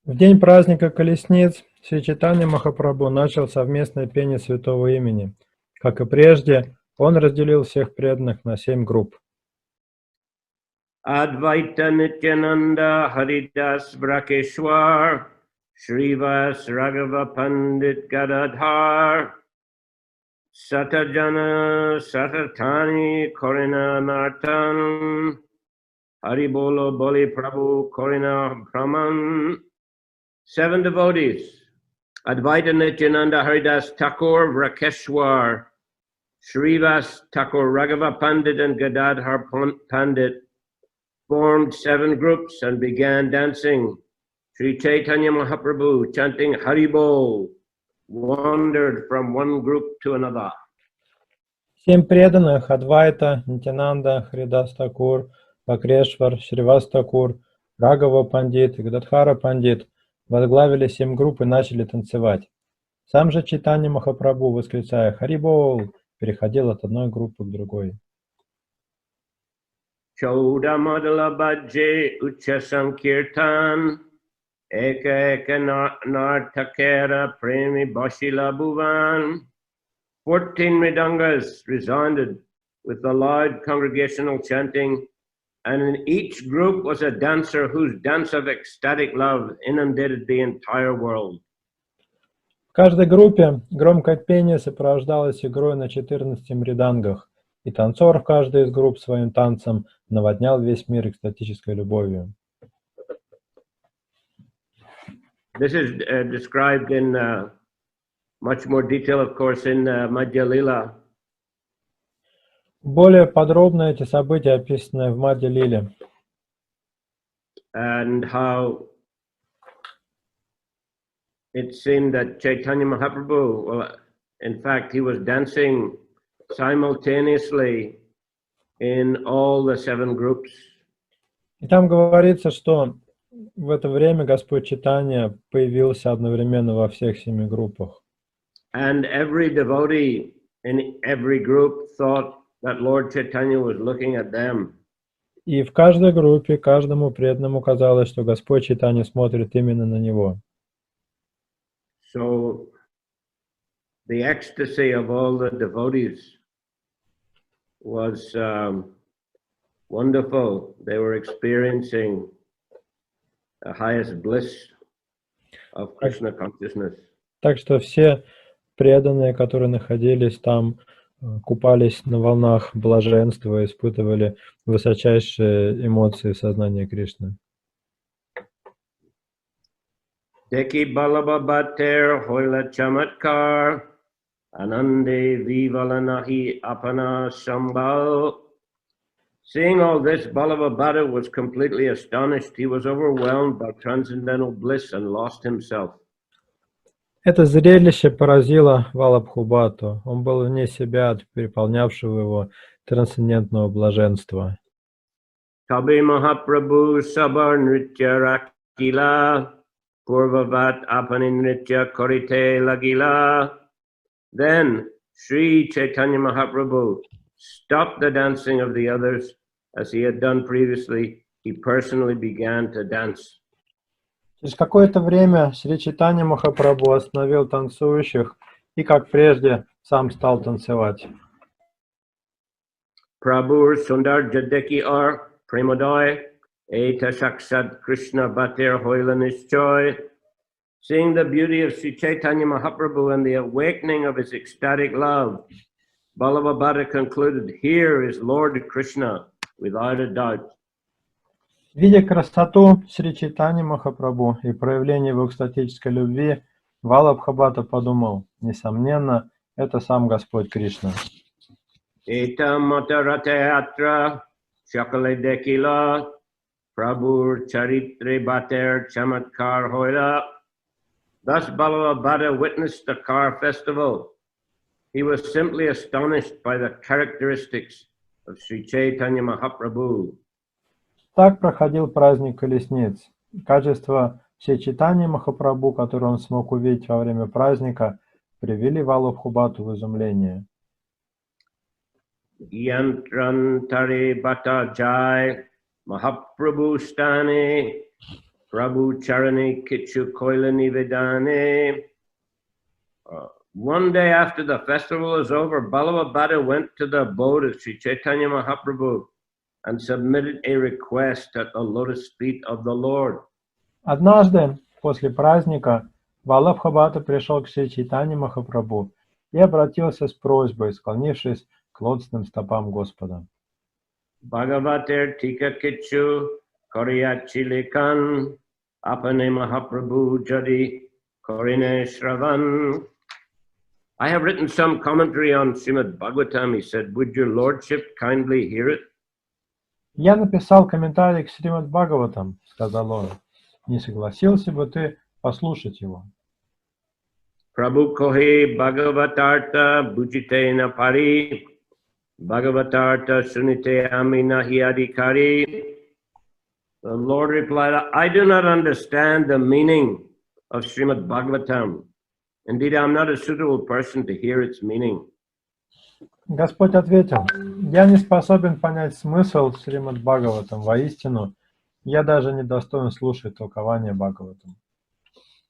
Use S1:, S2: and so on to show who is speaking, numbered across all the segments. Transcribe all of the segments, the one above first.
S1: В день праздника колесниц Шри Чайтанья Махапрабху начал совместное пение святого имени. Как и прежде, он разделил всех преданных на 7 групп.
S2: Advaita Nityananda Haridas Brakeshwar Shrivas Raghava Pandit Gadadhar Satajana Satatani Korina Nartan Haribolo Boli Prabhu Korina Brahman. 7 devotees: Advaita Nityananda Haridas Thakur Brakeshwar Shrivas Thakur Raghava Pandit and Gadadhar Pandit formed 7 groups and began dancing. Sri Chaitanya Mahaprabhu, chanting Haribol, wandered from one group to another.
S1: 7 преданных Адвайта, Нитянанда, Харидас Такур, Бакрешвар, Шривас Такур, Рагава Пандит и Гададхара Пандит возглавили 7 групп и начали танцевать. Сам же Чайтанья Махапрабху, восклицая «Харибол», переходил от одной группы к другой.
S2: Chauda Madala Bajje Ucha Sankirtan Eka Eka Nartakera Premi Bashila Bhuvan. 14 mridangas resounded with the loud congregational chanting, and in each group was a dancer whose dance of ecstatic love inundated the entire world.
S1: В каждой группе громкое пение сопровождалось игрой на 14 мридангах, и танцор в каждой из групп своим танцем наводнял весь мир экстатической любовью.
S2: This is described in much more detail, of course, in Антья-лила.
S1: Более подробно эти события описаны в Антья-лиле.
S2: And how it seemed that Chaitanya Mahaprabhu, well, in fact, he was dancing simultaneously in all the 7 groups.
S1: И там говорится, что в это время Господь Чайтанья появился одновременно во всех 7 группах.
S2: And every devotee in every group thought that Lord Chaitanya was looking at them.
S1: И в каждой группе каждому преданному казалось, что Господь Чайтанья смотрит именно на него.
S2: So the ecstasy of all the devotees was wonderful. They were experiencing the highest bliss of Krishna consciousness.
S1: Так что все преданные, которые находились там, купались на волнах блаженства, испытывали высочайшие эмоции сознания Кришны.
S2: Deki Vallabha Bhatta hoila chamatkar anande vivalanahi apana sambal. Seeing all this, Vallabha Bhatta was completely astonished. He was overwhelmed by transcendental bliss and lost himself.
S1: Это зрелище поразило Валлабху Бхатту. Он был вне себя от переполнявшего его трансцендентного блаженства.
S2: Tabi Mahaprabhu Sabar Nritya Rakila Purvavat Apani Nritya Korite Lagila. Then Sri Chaitanya Mahaprabhu stopped the dancing of the others as he had done previously. He personally began to dance.
S1: Через какое-то время Шри Чайтанья Махапрабху остановил танцующих и, как прежде, сам стал танцевать.
S2: Prabhu Sundar Jadeki Ar Premodoy Eta Shakshat Krishna Bhatter Hoilanischoi. Seeing the beauty of Sri Chaitanya Mahaprabhu and the awakening of his ecstatic love, Vallabha Bhatta concluded, here is Lord Krishna, without a doubt.
S1: Видя красоту Шри Чайтаньи Махапрабху и проявление его экстатической любви, Валлабха Бхатта подумал, несомненно, это сам Господь Кришна.
S2: Eta Matarate Atra Shakale Dekila Prabhu Charitre Bhatter Chamatkar Hoila. Thus Vallabha Bhatta witnessed the car festival. He was simply astonished by the characteristics of Sri Chaitanya Mahaprabhu.
S1: Так проходил праздник колесниц. Качества Шри Чайтаньи Махапрабху, которые он смог увидеть во время праздника, привели Валлабху Бхатту в изумление.
S2: Yantrantare Bhatta Jai Mahaprabhu Stane Prabhu Charani Kichu Koila Nivedane. One day after the festival was over, Vallabha Bhatta went to the abode of Sri Chaitanya Mahaprabhu and submitted a request at the lotus feet of the Lord.
S1: Однажды, после праздника, Валлабха Бхатта пришел к Шри Чайтанье Махапрабху и обратился с просьбой, склонившись к лотосным стопам Господа.
S2: Bhagavater Tika Kichu Koriyachilikan Apane Mahaprabhu Jadi Korine Shravan. I have written some commentary on Srimad Bhagavatam, he said. Would your lordship kindly hear it?
S1: Я написал комментарий к Шримад Бхагаватам, сказал он. Не согласился бы ты послушать его?
S2: Prabhu Kohe Bhagavatartha Bhujite Pari Bhagavatartha Sunite Amina Hiadikari. The Lord replied, I do not understand the meaning of Srimad Bhagavatam. Indeed, I am not a suitable person to hear its meaning.
S1: Господь ответил, я не способен понять смысл Шримад Бхагаватам. Воистину, я даже не достоин слушать толкование Бхагаватам.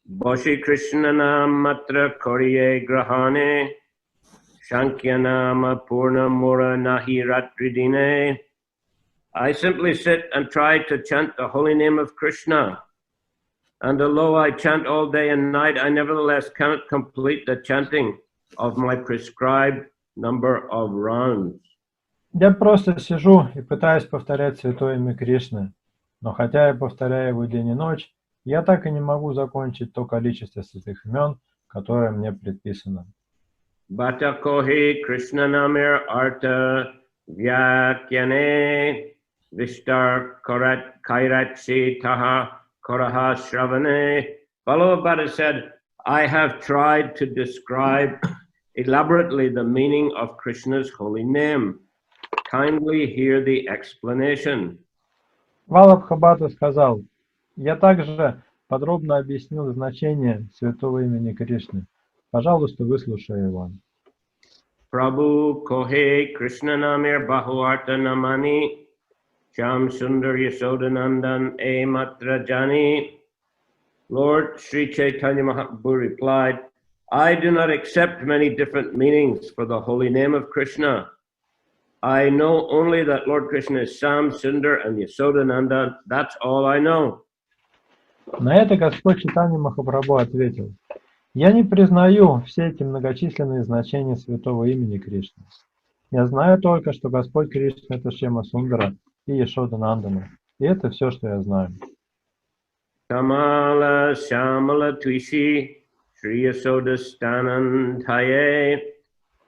S2: Boshi Krishnana Matra Koriye Grahane Shankyanama Purna Mura Nahi Ratridine. I simply sit and try to chant the holy name of Krishna. And although I chant all day and night, I nevertheless cannot complete the chanting of my prescribed number of rounds.
S1: Я просто сижу и пытаюсь повторять святое имя Кришны. Но хотя я повторяю его день и ночь, я так и не могу закончить то количество святых имен, которое мне предписано.
S2: Bhata kohi Krishna namir arta vyakyane vishtar kairatsi taha koraha shravane. Vallabha Bhatta said, I have tried to describe elaborately the meaning of Krishna's holy name. Kindly hear the explanation.
S1: Валлабха Бхатта сказал, я также подробно объяснил значение святого имени Кришны. Пожалуйста, выслушай его.
S2: Prabhu kohe Krishna namir bahuarta namani Sham Sundar Yasodanandan e matra jani. Lord Sri Chaitanya Mahaprabhu replied, I do not accept many different meanings for the holy name of Krishna. I know only that Lord Krishna is Sam, Sundar, and Yasodananda. That's all I know.
S1: На это Господь Чайтанья Махапрабху ответил, я не признаю все эти многочисленные значения святого имени Кришны. Я знаю только, что Господь Кришна – это Шьяма Сундара и Яшоданандана. И это все, что я знаю.
S2: Kamala Shamala Twishi Shri Yasoda Stanantaye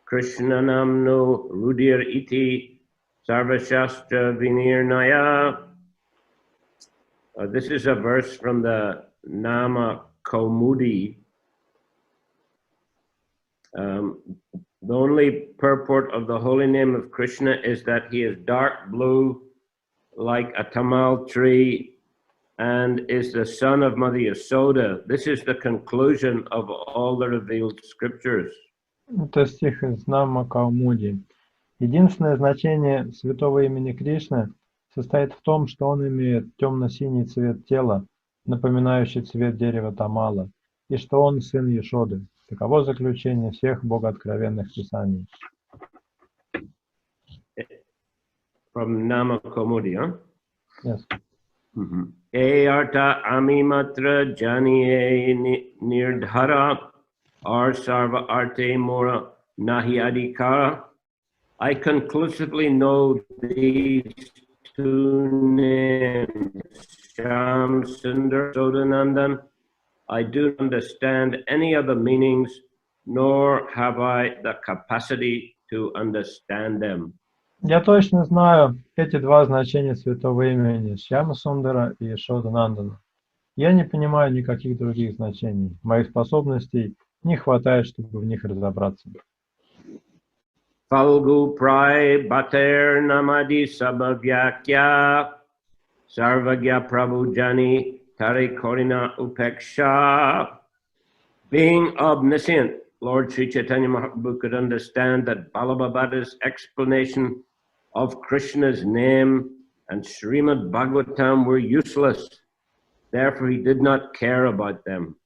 S2: Krishna Namno Rudir Iti Sarvashastra Vinir Naya. This is a verse from the Nama Kaumudi. The only purport of the holy name of Krishna is that he is dark blue like a tamal tree and is the son of Mother Yasoda. This is the conclusion of all the revealed scriptures.
S1: Это стих из Нама Каумуди. Единственное значение святого имени Кришны состоит в том, что он имеет темно-синий цвет тела, напоминающий цвет дерева тамала, и что он сын Яшоды. Таково заключение всех богооткровенных писаний.
S2: From Nama Kaumudi, huh?
S1: Yes.
S2: E arta amimatra janiye nirdhara ar sarva arte mora nahi adhikara. I conclusively know these two names, Sham Sundar Sodanandan. I do not understand any other meanings, nor have I the capacity to understand them.
S1: Я точно знаю эти два значения святого имени Шьяма Сундара и Яшоданандана. Я не понимаю никаких других значений. Моих способностей не хватает, чтобы в них разобраться.
S2: Falgu prai bater namadi sabhavyakya sarvagya prabhu jani tari korina upeksha. Being omniscient, Lord Sri Chaitanya Mahaprabhu could understand that Vallabha Bhatta's explanation of Krishna's name and Srimad Bhagavatam were useless. Therefore, he did not care about them.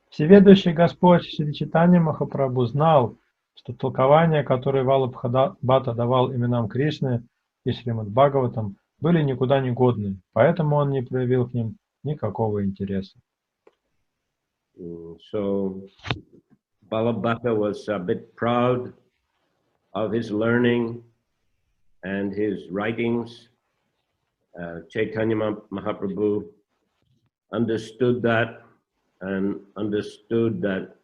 S1: Всеведущий Господь Шри Чайтанья Махапрабху знал, что толкования, которые Валлабха Бхатта давал именам Кришны и Шримад Бхагаватам, были никуда не годны, поэтому он не проявил к ним никакого интереса.
S2: So, Vallabha Bhakta was a bit proud of his learning and his writings. Chaitanya Mahaprabhu understood that and understood that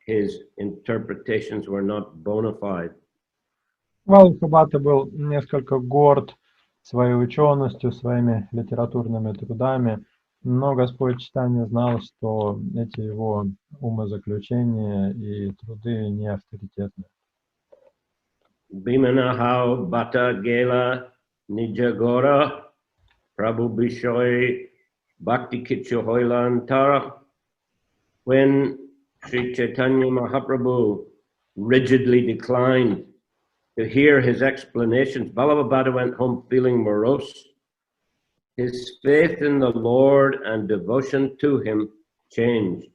S2: his interpretations were not bona fide.
S1: Валлабха Бхатта был несколько горд своей ученостью, своими литературными трудами, но Господь Чайтанья знал, что эти его умозаключения и труды не авторитетны.
S2: Bhimanahau Bhatta Gela Nijagora Prabhu Bishoy Bhakti Kichohoilantara. When Sri Chaitanya Mahaprabhu rigidly declined to hear his explanations, Vallabha Bhakta went home feeling morose. His faith in the Lord and devotion to him changed.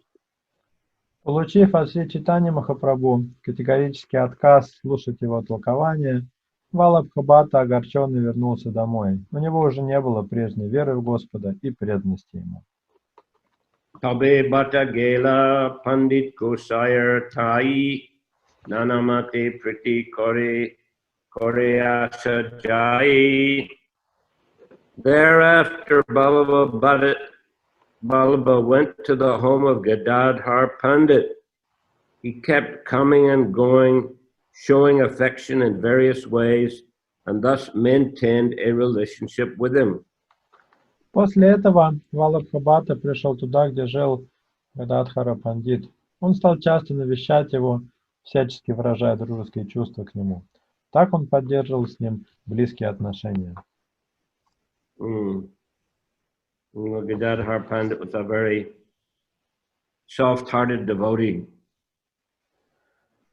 S1: Получив от Шри Чайтаньи Махапрабху категорический отказ слушать его толкования, Валлабха Бхатта огорченный вернулся домой. У него уже не было прежней веры в Господа и преданности ему.
S2: Tabe Bhatta Gela Pandit Gosayar Tai Nanamate Priti Kore Koreasa Jai. Thereafter, Vallabha went to the home of Gadadhar Pandit. He kept coming and going, showing affection in various ways, and thus maintained a relationship with him.
S1: После этого Валлабха Бхатта пришел туда, где жил Гададхара Пандит. Он стал часто навещать его, всячески выражая дружеские чувства к нему. Так он поддерживал с ним близкие отношения.
S2: Gadadhar Pandit was a very soft-hearted devotee.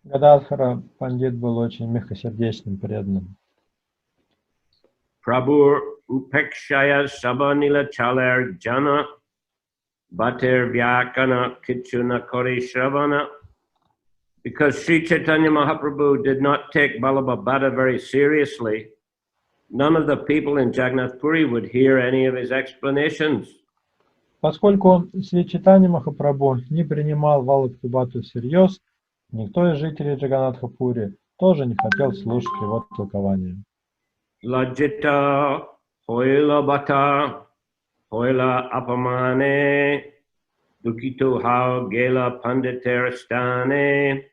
S1: Гададхара Пандит был очень мягкосердечным, преданным.
S2: Prabhu Upekshaya Sabanila Chaler Jana Bhatter Vyakana Kichuna Kori Shravana. Because Sri Chaitanya Mahaprabhu did not take Vallabha Bhakta very seriously, none of the people in Jagannath Puri would hear any of his explanations.
S1: Поскольку Шри Чайтанья Махапрабху не принимал Валлабху Бхатту всерьез, никто из жителей Джаганнатха-Пури тоже не хотел слушать его толкования.
S2: Lajita Hoila Bhatta Hoila Apamane Dukito How Gela Panditerastane.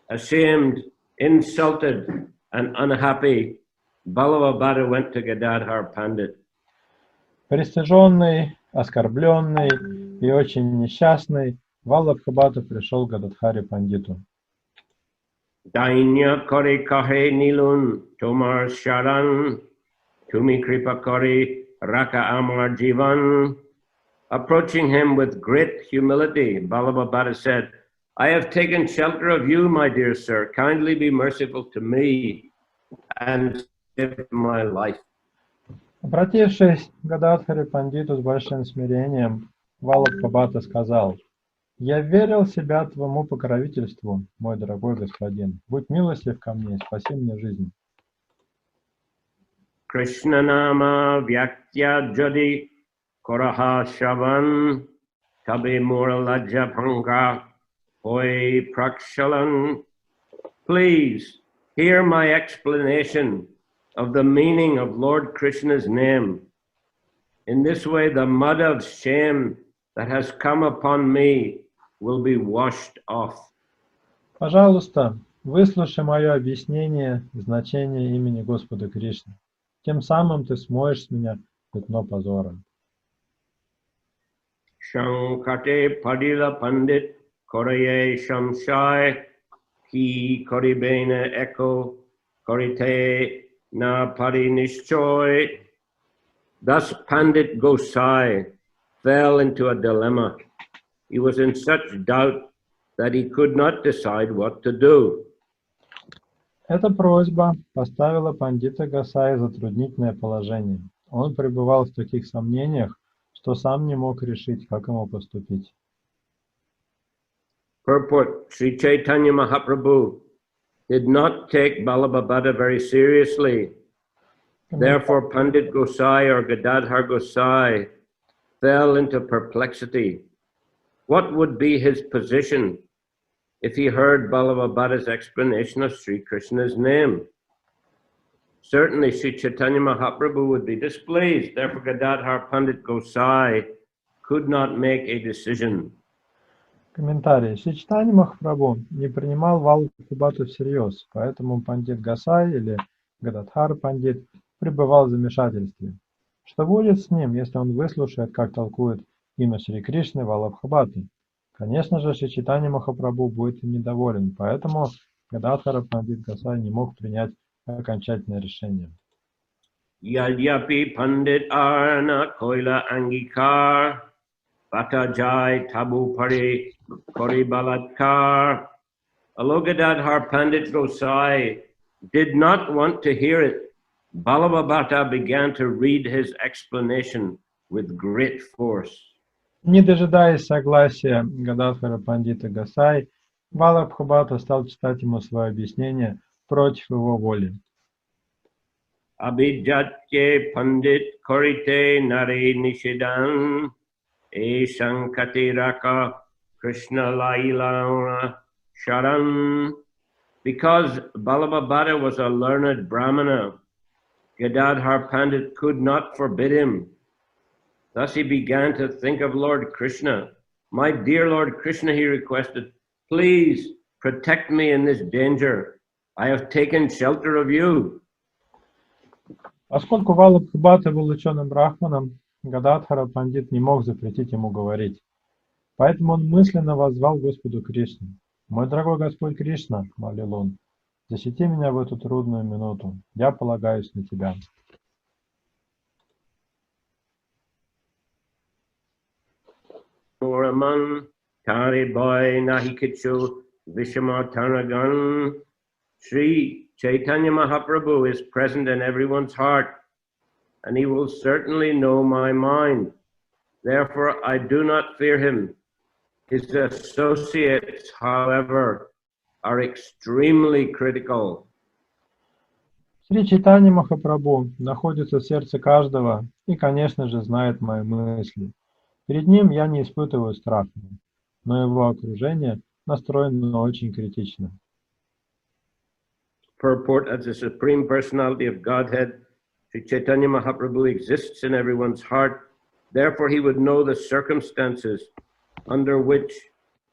S2: Ashamed, insulted, and unhappy, Vallabha Bhakta went to Gadadhar Pandit.
S1: Пристыженный, оскорбленный и очень несчастный, Валлабха Бхатта пришел к Гададхаре Пандиту.
S2: Dainya kore kahe nilun tomar sharan tumi kripa kore raka amar jivan. Approaching him with great humility, Vallabha Bhakta said, I have taken shelter of you, my dear sir. Kindly be merciful to me and save my life.
S1: Обратившись к Гададхаре Пандиту с большим смирением, Валлабха Бхатта сказал: «Я верил себя твоему покровительству, мой дорогой господин. Будь милостив ко мне, спаси мне жизнь».
S2: Krishna nama vyaktya jadi koraha shavan tabe muralaja panga hoy prakshalan. Please hear my explanation of the meaning of Lord Krishna's name. In this way, the mud of shame that has come upon me will be washed off.
S1: Пожалуйста, выслушай мое объяснение значения имени Господа Кришны. Тем самым ты смоешь с меня пятно позора.
S2: Shankate padila pandit koraye shamshai ki koribena echo korite na parinishchoy. Thus Pandit Gosai fell into a dilemma. He was in such doubt that he could not decide what to do.
S1: Эта просьба поставила пандита Госая в затруднительное положение. Он пребывал в таких сомнениях, что сам не мог решить, как ему поступить.
S2: Purport: Sri Chaitanya Mahaprabhu did not take Vallabha Bhatta very seriously. Therefore, Pandit Gosai or Gadadhar Gosai fell into perplexity. What would be his position if he heard Vallabha Bhatta's explanation of Sri Krishna's name? Certainly, Sri Chaitanya Mahaprabhu would be displeased. Therefore, Gadadhar Pandit Gosai could not make a decision.
S1: Комментарий. Шри Чайтанья Махапрабху не принимал Валлабху Бхатту всерьез, поэтому пандит Гасай или Гададхар пандит пребывал в замешательстве. Что будет с ним, если он выслушает, как толкует имя Шри Кришны Валлабха Бхатты? Конечно же, Шри Чайтанья Махапрабху будет им недоволен, поэтому Гададхар пандит Гасай не мог принять окончательное решение.
S2: Yadyapi Pandit Arna Koila Angikar Bhata Jai Tabu Pari Kori Balatkar. Although Gadadhar Pandit Gosai did not want to hear it, Vallabha Bhatta began to read his explanation with great force.
S1: Не дожидаясь согласия Гададхара пандита Гасай, Валлабха Бхатта стал читать ему свое объяснение против его воли.
S2: Abhijatye Pandit Korite Nare Nishidan E Sankati Raka Krishna Laila Sharan. Because Vallabha Bhatta was a learned Brahmana, Gadadhar Pandit could not forbid him. Thus he began to think of Lord Krishna. My dear Lord Krishna, he requested, please protect me in this danger. I have taken shelter of you.
S1: Поскольку Валлабха Бхатта был ученым брахманом, Гададхара пандит не мог запретить ему говорить. Поэтому он мысленно воззвал Господу Кришне. «Мой дорогой Господь Кришна», — молил он, — «защити меня в эту трудную минуту. Я полагаюсь на Тебя».
S2: Oraman Tari Boy Nahikichu Vishamatanagan. Sri Chaitanya Mahaprabhu is present in everyone's heart, and he will certainly know my mind. Therefore, I do not fear him. His associates, however, are extremely critical.
S1: Шри Чайтанья Махапрабху находится в сердце каждого и, конечно же, знает мои мысли. Перед ним я не испытываю страха, но его окружение настроено очень критично.
S2: Purport: as the Supreme Personality of Godhead, Sri Chaitanya Mahaprabhu exists in everyone's heart. Therefore, he would know the circumstances under which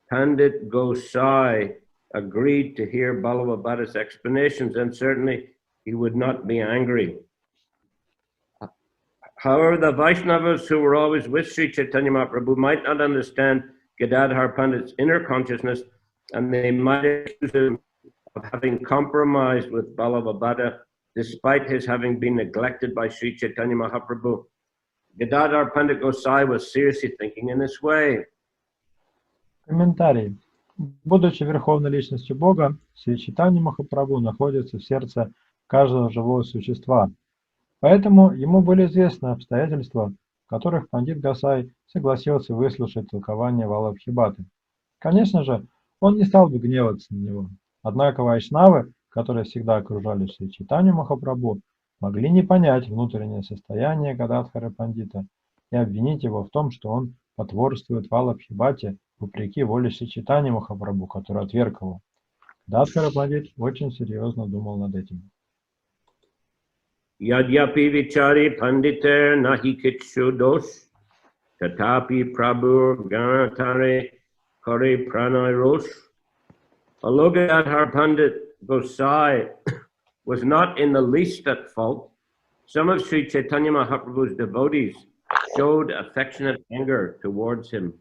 S2: Pandit Gosai agreed to hear Vallabha Bhatta's explanations, and certainly he would not be angry. However, the Vaishnavas who were always with Sri Chaitanya Mahaprabhu might not understand Gadadhar Pandit's inner consciousness, and they might accuse him of having compromised with Vallabha Bhatta, despite his having been neglected by Sri Chaitanya Mahaprabhu. Gadadhar Pandit Gosai was seriously thinking in this way.
S1: Комментарий. Будучи верховной личностью Бога, Шри Чайтанья Махапрабху находится в сердце каждого живого существа. Поэтому ему были известны обстоятельства, в которых пандит Гасай согласился выслушать толкование Валлабхи Бхатты. Конечно же, он не стал бы гневаться на него. Однако вайшнавы, которые всегда окружали Шри Чайтанью Махапрабху, могли не понять внутреннее состояние Гададхара пандита и обвинить его в том, что он потворствует Валлабхи Бхатте вопреки воле Шри Чайтаньи Махапрабху, который отверг его. Гададхара пандит очень серьезно думал над этим.
S2: Yadyapi vichari panditer nahi kitshu dosh, tatapi prabhur ganatare kare pranay rosh. Although Gadadhar Pandit Gosai was not in the least at fault, some of Sri Chaitanya Mahaprabhu's devotees showed affectionate anger towards him.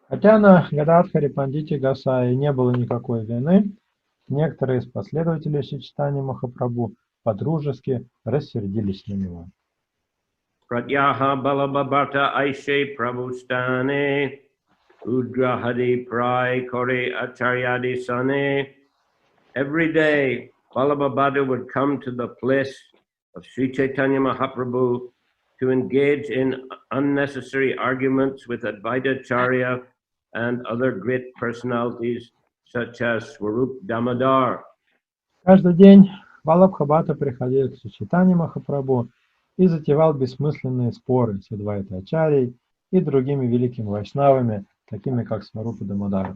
S1: Хотя на Гададхаре пандите Гасае не было никакой вины, некоторые из последователей Шри Чайтаньи Махапрабху подружески рассердились на него.
S2: Pratyaha Vallabha Bhatta Aishe Prabhustane Udrahadi Prai Kore Acharyadi Sane. Every day, Vallabha Bhatta would come to the place of Sri Chaitanya Mahaprabhu to engage in unnecessary arguments with Advaitacharya and other great personalities such as Swarup Damodar.
S1: Каждый день Валлабха Бхатта приходил к Чайтанье Махапрабху и затевал бессмысленные споры с Адвайта-ачарьей и другими великими вайшнавами, такими как Сварупа Дамодара.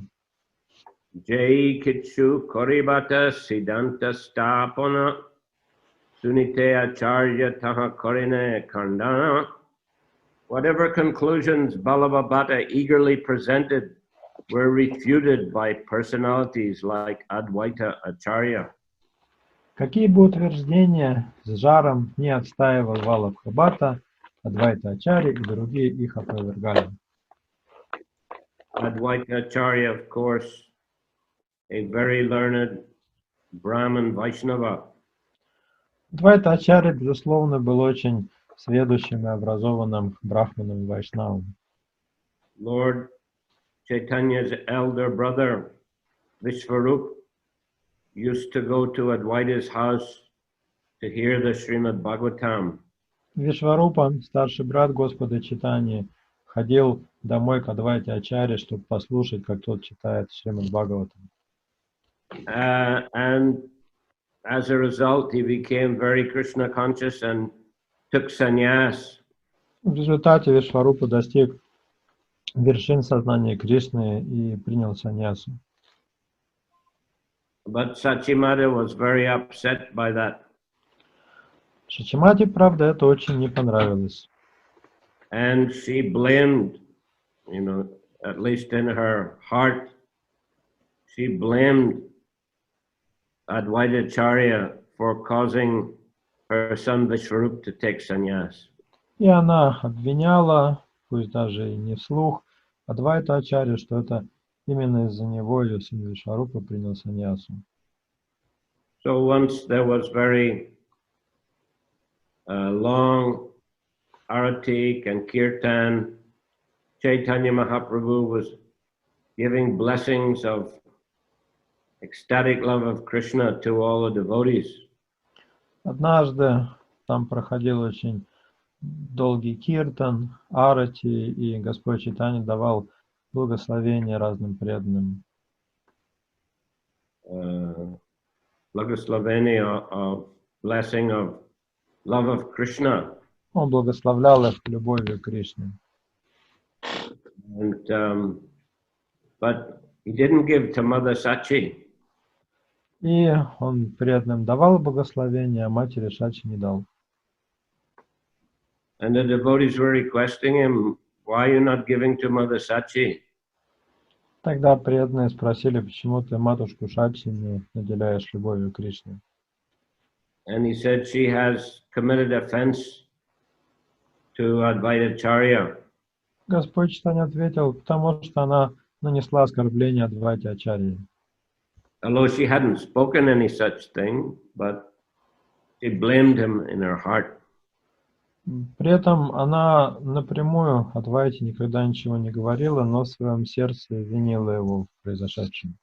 S2: Jai Kitsu Koribata Siddhanta Stapana Sunite Acharya Taha Korine Kandana. Whatever conclusions Vallabha Bhatta eagerly presented were refuted by personalities like Advaita Acharya.
S1: Какие бы утверждения с жаром не отстаивал Валлабха Бхатта, Адвайта-ачарья и другие их опровергали.
S2: Advaita Acharya, of course, a very learned Brahmin Vaishnava.
S1: Адвайта-ачарья, безусловно, был очень сведущим и образованным брахманом вайшнавом.
S2: Lord Chaitanya's elder brother, Vishvarup, used to go to Advaita's house to hear the Srimad Bhagavatam.
S1: Вишварупа, старший брат Господа Чайтаньи, ходил домой к Адвайте-ачарье, чтобы послушать, как тот читает Шримад Бхагаватам.
S2: And as a result, he became very Krishna conscious and took sannyas.
S1: В результате Вишварупа достиг вершин сознания Кришны и принял саньясу.
S2: But Sachimata was very upset by that.
S1: Шачимати, правда, это очень не понравилось.
S2: And she blamed, at least in her heart, she blamed Advaitacharya for causing her son Vishvarup to take sannyas.
S1: И она обвиняла, пусть даже и не вслух, Адвайта-ачарью, что это именно из-за него ее сын Вишварупа принял саньясу.
S2: So once there was very long aratik and kirtan. Chaitanya Mahaprabhu was giving blessings of ecstatic love of Krishna to all the devotees.
S1: Однажды там проходил очень долгий киртан, арати, и Господь Чайтанья давал благословение разным преданным.
S2: Благословение of blessing of love of Krishna.
S1: Он благословлял их любовью к Кришне.
S2: And, but he didn't give to Mother Sachi.
S1: И он преданным давал благословение, а матери Шачи не дал.
S2: And the devotees were requesting him, why are you not giving to Mother Sachi?
S1: Тогда преданные спросили, почему ты матушку Шачи не наделяешь любовью к Кришне.
S2: And he said she has committed offense to Advaitacharya.
S1: Господь Чайтанья ответил, потому что она нанесла оскорбление Адвайте-ачарье.
S2: Although she hadn't spoken any such thing, but she blamed him in her heart.
S1: При этом она напрямую Адвайте никогда ничего не говорила, но в своем сердце винила его в произошедшем.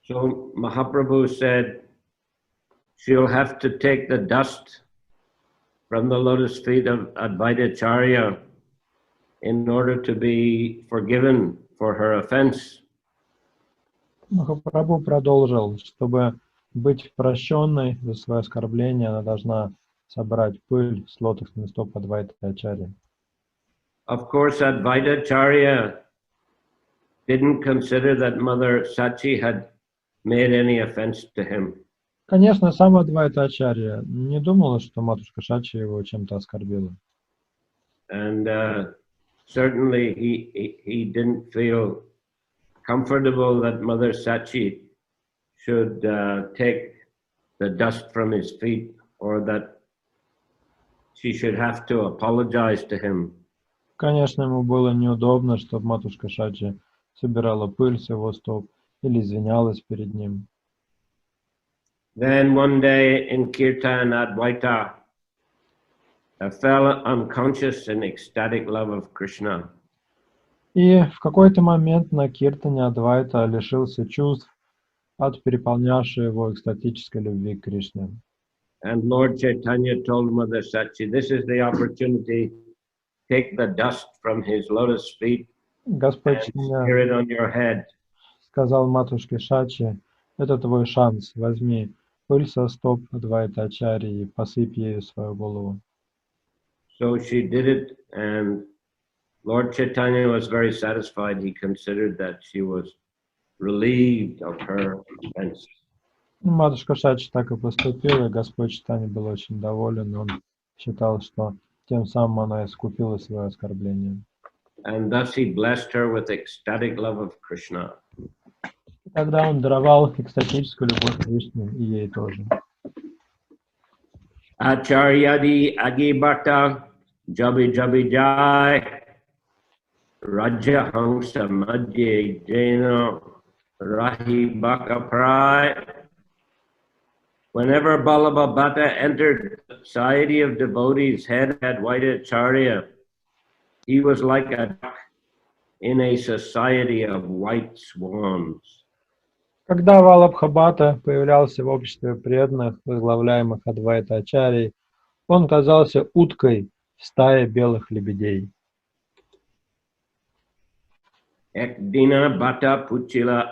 S2: So Mahaprabhu said she'll have to take the dust from the lotus feet of Advaitacharya in order to be forgiven for her offense.
S1: Махапрабху продолжил, чтобы быть прощенной за свое оскорбление, она должна собрать пыль с лотосных стоп Адвайта-ачарьи.
S2: Of course, Advaitacharya didn't consider that Mother Sachi had made any offense to him.
S1: Конечно, сам Адвайта-ачарья не думала, что матушка Шачи его чем-то оскорбила.
S2: And certainly he didn't feel comfortable that Mother Sachi should take the dust from his feet, or that she should have to apologize to him.
S1: Конечно, ему было неудобно, чтобы матушка Шачи собирала пыль с его стоп или извинялась перед ним.
S2: Then one day in Kirtan, Advaita fell unconscious in ecstatic love of Krishna.
S1: И в какой-то момент на киртане Адвайта лишился чувств от переполнявшей его экстатической любви к Кришне.
S2: And Lord Chaitanya told Mother Sachi, this is the opportunity. Take the dust from his lotus feet
S1: Господь
S2: and
S1: Чайтанья
S2: smear it on your head.
S1: сказал матушке Шачи: это твой шанс, возьми пыль со стоп Адвайтачарьи и посыпь ею свою голову.
S2: So she did it, and Lord Chaitanya was very satisfied. He considered that she was relieved of her offense.
S1: Матушка Шачи так и поступила, и Господь Чайтанья был очень доволен, он считал, что тем самым она искупила свое оскорбление.
S2: And thus he blessed her with ecstatic love of Krishna.
S1: Тогда он даровал экстатическую любовь к Кришне и ей тоже.
S2: Acharyadi agibata jabi jabi jai raja hangsa madhye jena rahi baka prai. Whenever Vallabha Bhatta entered the society of devotees, head had white acharya, he was like a duck in a society of white swans.
S1: Когда Валлабха Бхатта появлялся в обществе преданных, возглавляемых Адвайта-ачарьей, он казался уткой в стае белых лебедей.
S2: Ekdina Bhata Puchila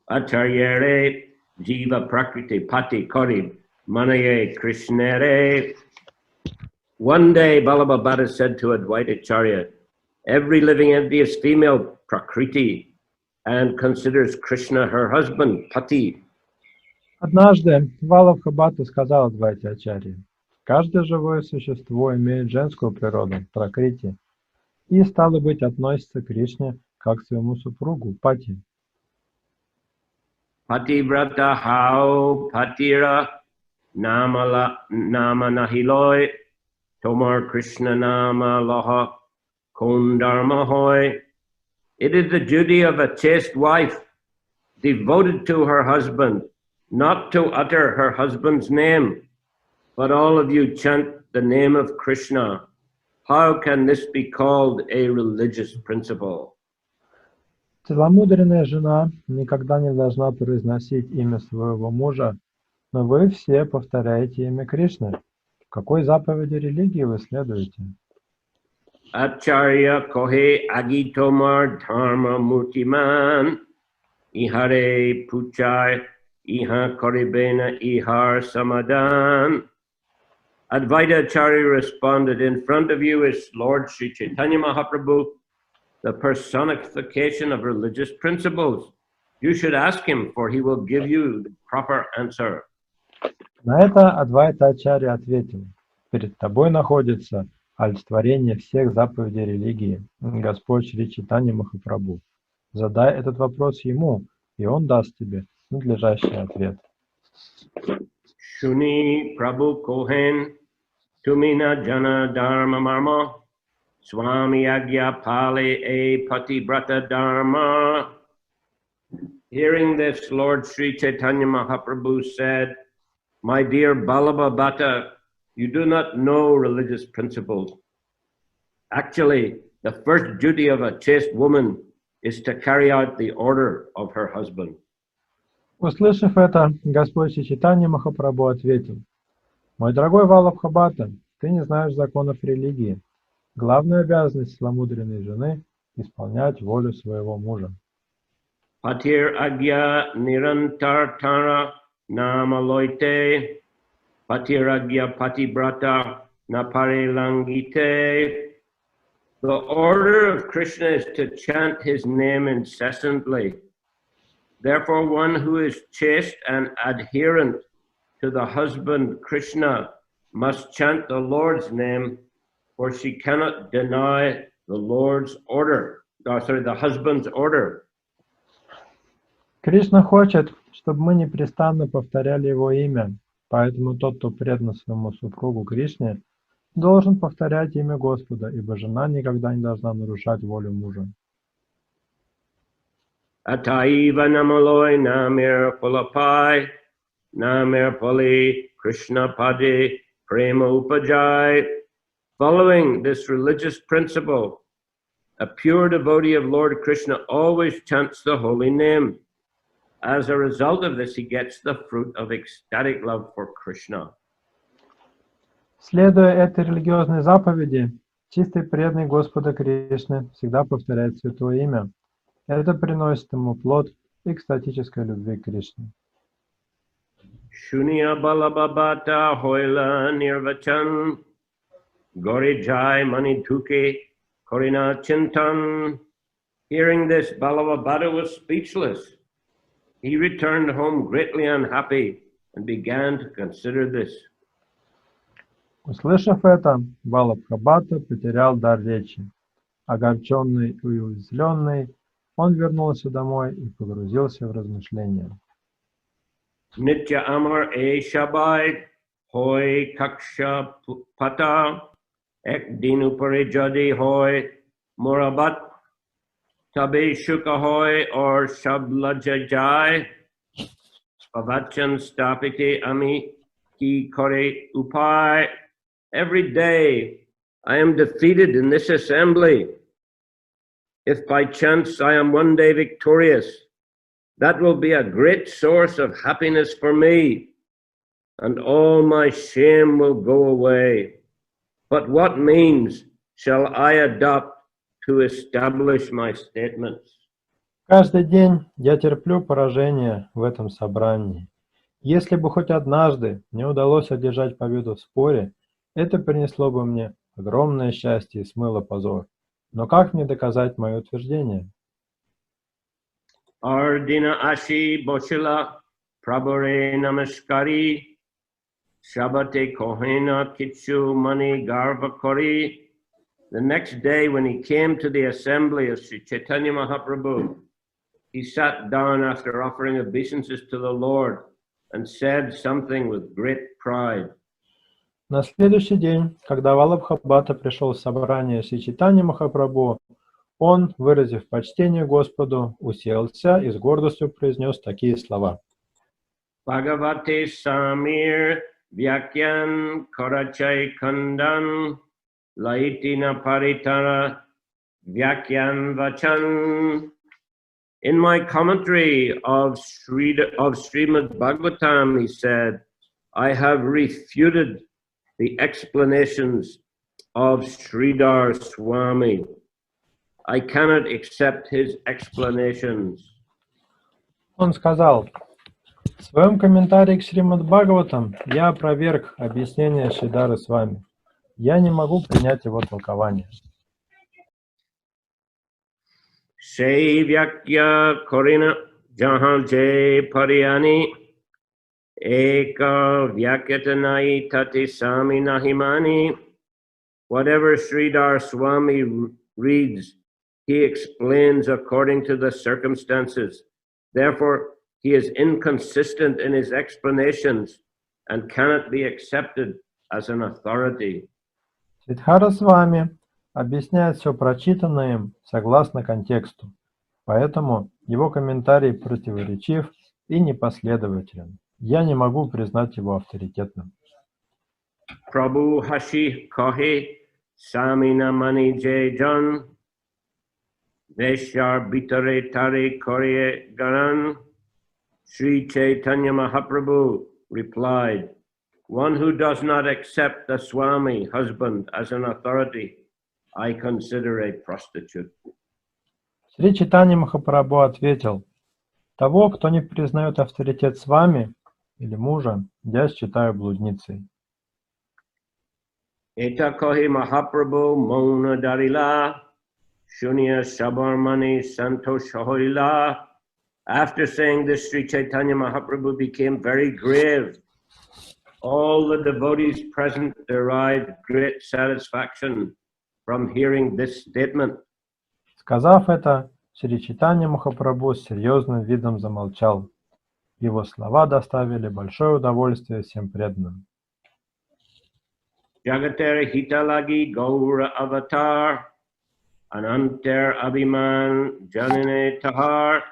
S2: Acharyare Jiva Prakriti Pati Kori Manaye Krishnere. One day Vallabha Bhatta said to Advaita Acharya, every living entity is female Prakriti and considers Krishna her husband, Pati.
S1: Однажды Валлабха Бхатта сказал Адвайте-ачарье: каждое живое существо имеет женскую природу, пракрити, и, стало быть, относится к Кришне как к своему супругу, Пати.
S2: Pativrata hao patira nama nahiloi tomar Krishna nama laha kondharma hoy. It is the duty of a chaste wife, devoted to her husband, not to utter her husband's name. But all of you chant the name of Krishna. How can this be called a religious principle?
S1: Целомудренная жена никогда не должна произносить имя своего мужа, но вы все повторяете имя Кришны. Какой заповеди религии вы следуете?
S2: Acharya kohe agitomar dharma murtiman ihare puchai iha koribena ihar samadan. Advaita Acharya responded, in front of you is Lord Sri Chaitanya Mahaprabhu, the personification of religious principles. You should ask him, for he will give you the proper answer.
S1: На это Адвайта-ачарья ответил: перед тобой находится олицетворение всех заповедей религии, Господь Шри Чайтанья Махапрабху. Задай этот вопрос ему, и он даст тебе надлежащий ответ.
S2: Shuni Prabhu Kohen Tumina Jana Dharma Marma Swami Agya Pali A Patibrata Dharma. Hearing this, Lord Sri Chaitanya Mahaprabhu said, my dear Vallabha Bhatta, you do not know religious principles. Actually, the first duty of a chaste woman is to carry out the order of her husband.
S1: Услышав это, Господь Чайтанья Махапрабху ответил: мой дорогой Валлабха Бхатта, ты не знаешь законов религии. Главная обязанность целомудренной жены — исполнять волю своего мужа.
S2: Patir agya nirantar tara nama loite, patir agya patibrata napare langite. The order of Krishna is to chant his name incessantly. Therefore, one who is chaste and adherent to the husband Krishna must chant the Lord's name, for she cannot deny the Lord's order. The husband's order.
S1: Кришна хочет, чтобы мы непрестанно повторяли его имя, поэтому тот, кто предан своему супругу Кришне, должен повторять имя Господа, ибо жена никогда не должна нарушать волю мужа.
S2: Ataiva namaloi namir pulapai, namir pali Krishna padi prema upajai. Following this religious principle, a pure devotee of Lord Krishna always chants the holy name. as a result of this, he gets the fruit of ecstatic love for Krishna.
S1: Следуя этой религиозной заповеди, чистый преданный Господа Кришны всегда повторяет Святое Имя. Это приносит ему плод экстатической любви к Кришне.
S2: Shunya Vallabha Bhatta hoila nirvachan Gorijai Manituke Korina Chintan. Hearing this, Vallabha Bhatta was speechless. He returned home greatly unhappy and began to consider this.
S1: Услышав это, Валлабха Бхатта потерял дар речи. Огорченный и уязвленный, он вернулся домой и погрузился в размышления.
S2: Nitya Amar E Shabai Hoi Kaksha Pata Ek Dinu Parijadi Hoi Murabat Tabe Shuka Hoi or Shablajajai Pavachan Stapiti Ami Ki Kore Upai. Every day I am defeated in this assembly. If by chance I am one day victorious, that will be a great source of happiness for me, and all my shame will go away. But what means shall I adopt to establish my statements?
S1: Каждый день я терплю поражение в этом собрании. Если бы хоть однажды мне удалось одержать победу в споре, это принесло бы мне огромное счастье и смыло позор. Но как мне доказать мое утверждение?
S2: Ardina Ashi Boshila Prabhure Namaskari Shabate Kohena Kitsu Mani Garvakori. The next day, when he came to the assembly of Sri Chaitanya Mahaprabhu, he sat down after offering obeisances to the Lord and said something with great pride.
S1: На следующий день, когда Валлабха Бхатта пришел в собрание Шри Чайтаньи Махапрабху, он, выразив почтение Господу, уселся и с гордостью произнес такие слова.
S2: Bhagavate Samir Vyakyan Karachai Kandan Laitina Paritara Vyakyan Vachan. In my commentary of Srimad Bhagavatam, he said, I have refuted the explanations of Sridhar Swami. I cannot accept his explanations.
S1: Он сказал, в своем комментарии к Шримад Бхагаватам я опроверг объяснение Шридхара Свами. Я не могу принять его толкование.
S2: Shai Vyakya Korina Jahan Jay Pariyani Eka Vyakyatanai Tati Sami Nahimani. Whatever Sridhar Swami reads, he explains according to the circumstances. Therefore, he is inconsistent in his explanations and cannot be accepted as an authority.
S1: Шридхара Свами объясняет все прочитанное им согласно контексту, поэтому его комментарий противоречив и непоследователен. Я не могу признать его авторитетным.
S2: Prabhu Hashi Kahi Samina Mani Jejan Veshar Bitare Tare Korye Garan. Sri Chaitanya Mahaprabhu replied, one who does not accept the Swami husband as an authority, I consider a prostitute.
S1: Шри Чайтанья Махапрабху ответил, того, кто не признает авторитет Свами или мужа, я считаю блудницей.
S2: Eta kohi Mahaprabhu Mona Darila Shunya Sabarmani Santosh Hoila. After saying this, Sri Chaitanya Mahaprabhu became very grave. All the devotees present derived great satisfaction from hearing this statement.
S1: Сказав это, Шри Чайтанья Махапрабху с серьезным видом замолчал. Его слова доставили большое удовольствие всем преданным.
S2: Jagater Hitalagi Gaura Avatar Anantar Abhiman Janine Tahar.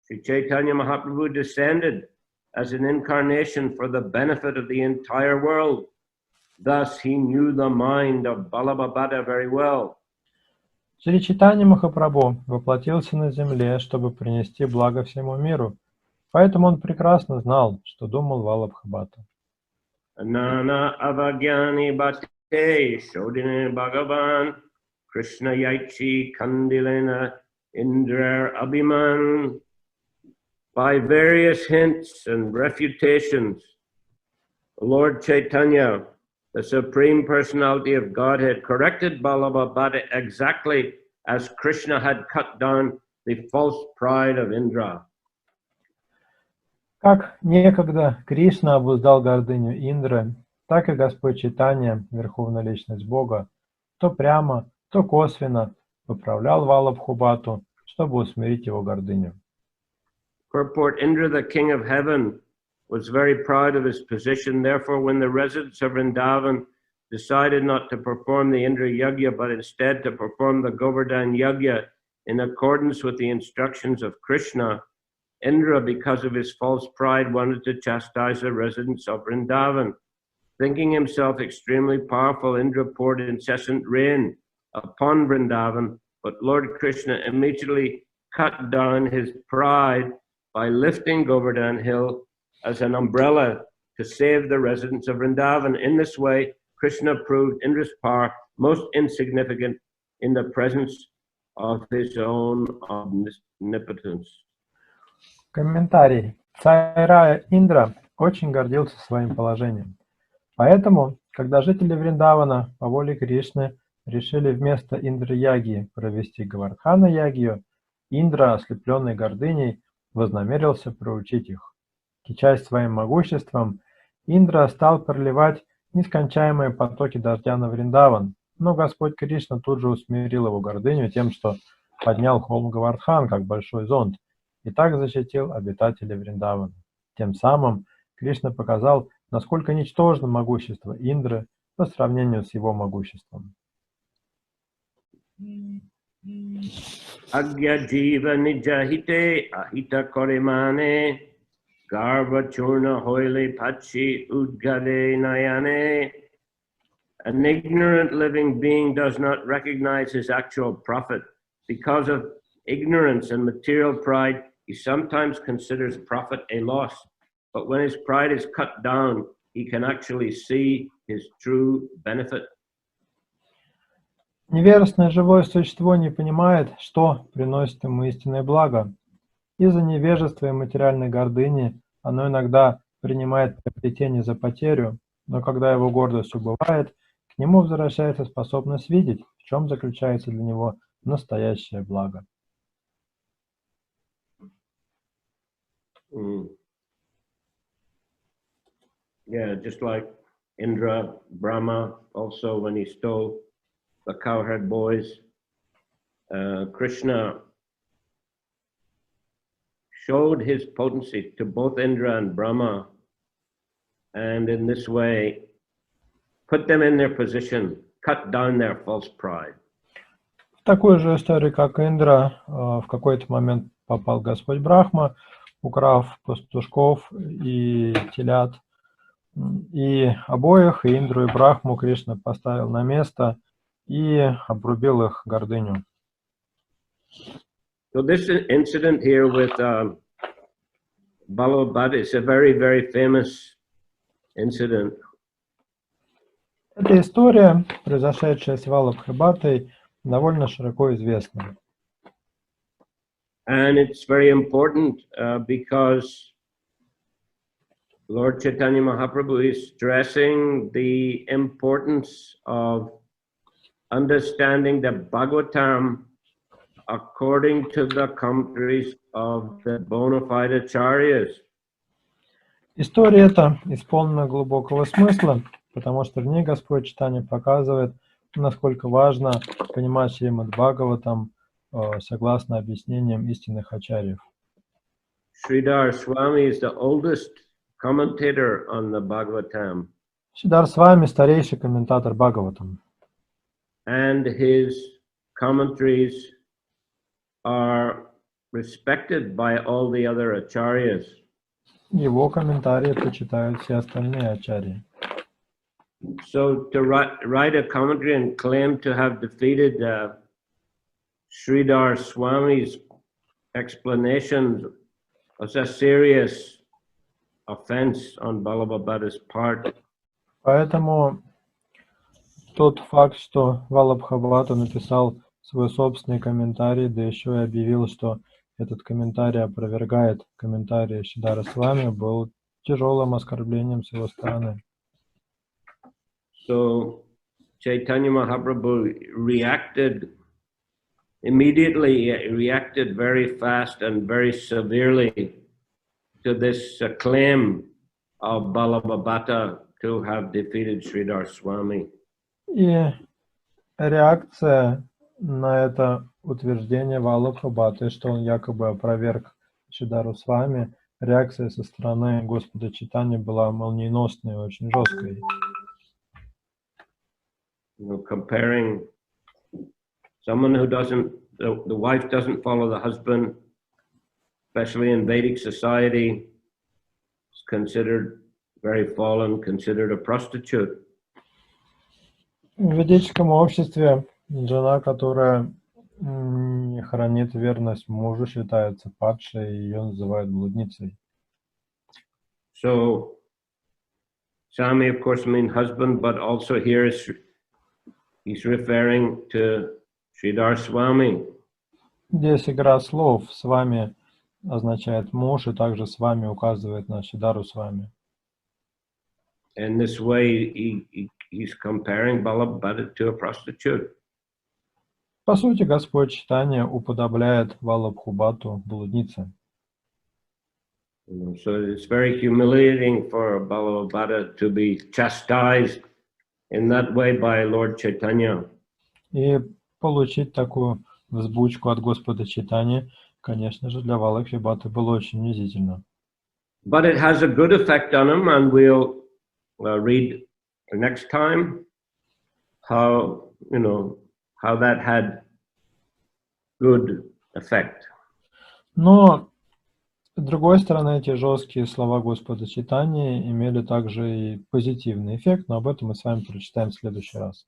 S2: Sri Chaitanya Mahaprabhu descended as an incarnation for the benefit of the entire world. Thus he knew the mind of Vallabha Bhatta very well.
S1: Шри Чайтанья Махапрабху воплотился на земле, чтобы принести благо всему миру. Поэтому он прекрасно знал, что думал Валлабха Бхатта.
S2: Anana avagyani bhate shodine bhagavan Krishna yaichi kandilena indra abhiman. By various hints and refutations, Lord Chaitanya, the Supreme Personality of Godhead, corrected Vallabha Bhatti exactly as Krishna had cut down the false pride of Indra.
S1: Как некогда Кришна обуздал гордыню Индры, так и Господь Чайтанья, Верховная Личность Бога, то прямо, то косвенно поправлял Валлабху Бхатту, чтобы усмирить его гордыню.
S2: Purport: Indra, the king of heaven, was very proud of his position. Therefore, when the residents of Vrindavan decided not to perform the Indra Yagya, but instead to perform the Govardhan Yagya in accordance with the instructions of Krishna, Indra, because of his false pride, wanted to chastise the residents of Vrindavan. Thinking himself extremely powerful, Indra poured incessant rain upon Vrindavan, but Lord Krishna immediately cut down his pride by lifting Govardhan Hill as an umbrella to save the residents of Vrindavan. In this way, Krishna proved Indra's power most insignificant in the presence of his own omnipotence.
S1: Комментарий. Царь рая Индра очень гордился своим положением. Поэтому, когда жители Вриндавана по воле Кришны решили вместо Индра-яги провести Говардхана-ягию, Индра, ослепленный гордыней, вознамерился проучить их. Кичась своим могуществом, Индра стал проливать нескончаемые потоки дождя на Вриндаван, но Господь Кришна тут же усмирил его гордыню тем, что поднял холм Говардхан, как большой зонт, и так защитил обитателей Вриндавана. Тем самым Кришна показал, насколько ничтожно могущество Индры по сравнению с его могуществом.
S2: Agya jiva nijahite ahita korimane garva churna hoile pachi udgade nayane. An ignorant living being does not recognize his actual profit. Because of ignorance and material pride, he sometimes considers profit a loss. But when his pride is cut down, he can actually see his true benefit.
S1: Невежественное живое существо не понимает, что приносит ему истинное благо. Из-за невежества и материальной гордыни оно иногда принимает приобретение за потерю, но когда его гордость убывает, к нему возвращается способность видеть, в чем заключается для него настоящее благо.
S2: Yeah, just like Indra, Brahma, also when he stole the cowherd boys, Krishna showed his potency to both Indra and Brahma, and in this way put them in their position, cut down their false pride.
S1: В такую же историю, как Индра, в какой-то момент попал Господь Брахма, украв пастушков и телят, и обоих, и Индру, и Брахму, Кришна поставил на место и обрубил их гордыню.
S2: So this incident here with Vallabha Bhatti is a very, very famous incident.
S1: Эта история, произошедшая с Валлабхой Бхаттой, довольно широко известна.
S2: And it's very important because Lord Chaitanya Mahaprabhu is stressing the importance of understanding the Bhagavatam according to the commentaries of the bona fide acharyas.
S1: История эта исполнена глубокого смысла, потому что в ней Господь Чайтанья показывает, насколько важно понимать Шримад Бхагаватам согласно объяснениям истинных ачарьев.
S2: Sridhar Swami is the oldest commentator on the Bhagavatam.
S1: Шридар Свами старейший комментатор Бхагаватам.
S2: And his commentaries are respected by all the other acharyas.
S1: Его комментарии почитают все остальные ачарьи.
S2: So to write a commentary and claim to have defeated Sridhar Swami's explanations was a serious offense on Vallabha Bhatta's part.
S1: Поэтому тот факт, что Валлабха Бхатта написал свой собственный комментарий, да еще и объявил, что этот комментарий опровергает комментарий Шридара Свами, был тяжелым оскорблением с его стороны.
S2: So Chaitanya Mahaprabhu immediately reacted very fast and very severely to this claim of Vallabha Bhatta to have defeated Sridhar Swami.
S1: И реакция на это утверждение Валлабха Бхатты, что он якобы опроверг Шридару Свами, реакция со стороны Господа Чайтаньи была молниеносной и очень жесткой.
S2: Comparing someone who the wife doesn't follow the husband, especially in Vedic society, is considered very fallen, considered a prostitute.
S1: В ведическом обществе жена, которая не хранит верность мужу, считается падшей, и ее называют блудницей.
S2: So, Swami, of course, means husband, but also here he's referring to Sridhar Swami.
S1: Здесь игра слов. С вами означает муж, и также с вами указывает на Шридару Свами.
S2: In this way, he's comparing Vallabha Bhatta to a prostitute.
S1: По сути, Господь Чайтанья уподобляет Валлабху Бхатту блуднице.
S2: So it's very humiliating for Vallabha Bhatta to be chastised in that way by Lord Chaitanya.
S1: И получить такую взбучку от Господа Чайтаньи, конечно же, для Валлабхи Бхатты было очень унизительно.
S2: But it has a good effect on him, and we'll read next time how that had good effect.
S1: Но, с другой стороны, эти жесткие слова Господа Чайтаньи имели также и позитивный эффект, но об этом мы с вами прочитаем в следующий раз.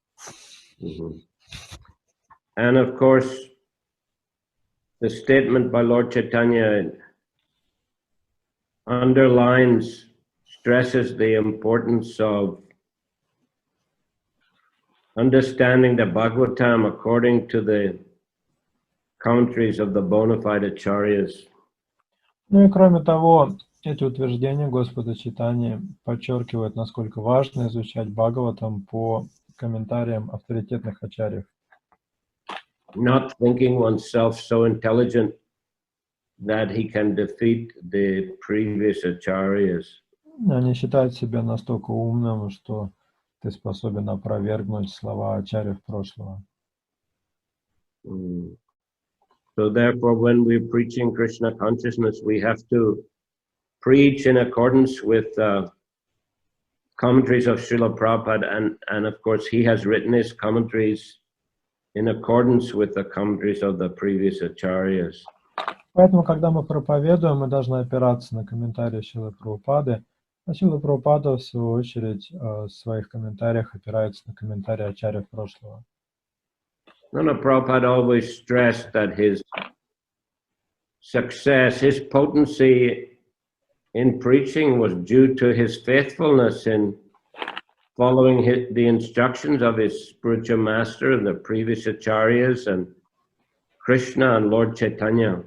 S2: And of course, the statement by Lord Chaitanya stresses the importance of understanding the Bhagavatam according to the commentaries of the bona fide acharyas.
S1: Ну и кроме того, эти утверждения Господа Чайтаньи подчеркивают, насколько важно изучать Бхагаватам по комментариям авторитетных ачарьев.
S2: Not thinking oneself so intelligent that he can defeat the previous acharyas.
S1: Они считают себя настолько умным, что ты способен опровергнуть слова ачарьев прошлого.
S2: So therefore, when we're preaching Krishna consciousness, we have to preach in accordance with commentaries of Srila Prabhupada, and of course he has written his commentaries in accordance with the commentaries of the previous acharyas.
S1: Поэтому, когда мы проповедуем, мы должны опираться на комментарии Шрилы Прабхупады, а Шрила Прабхупада, в свою очередь, в своих комментариях опирается на комментарии ачарьев прошлого.
S2: Prabhupada always stressed that his success, his potency in preaching was due to his faithfulness in following the instructions of his spiritual master and the previous acharyas and Krishna and Lord Chaitanya.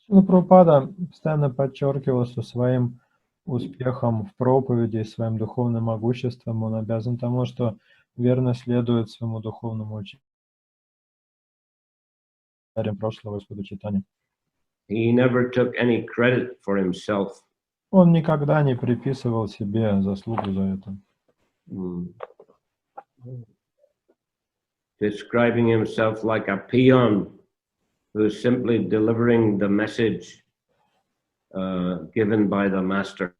S1: Шрила Прабхупада постоянно подчеркивал, что своим успехом в проповеди и своим духовным могуществом он обязан тому, что верно следует своему духовному учению прошлого Господа Чайтаньи.
S2: He never took any credit for himself.
S1: Он никогда не приписывал себе заслугу за это.
S2: Describing himself like a peon who is simply delivering the message given by the master.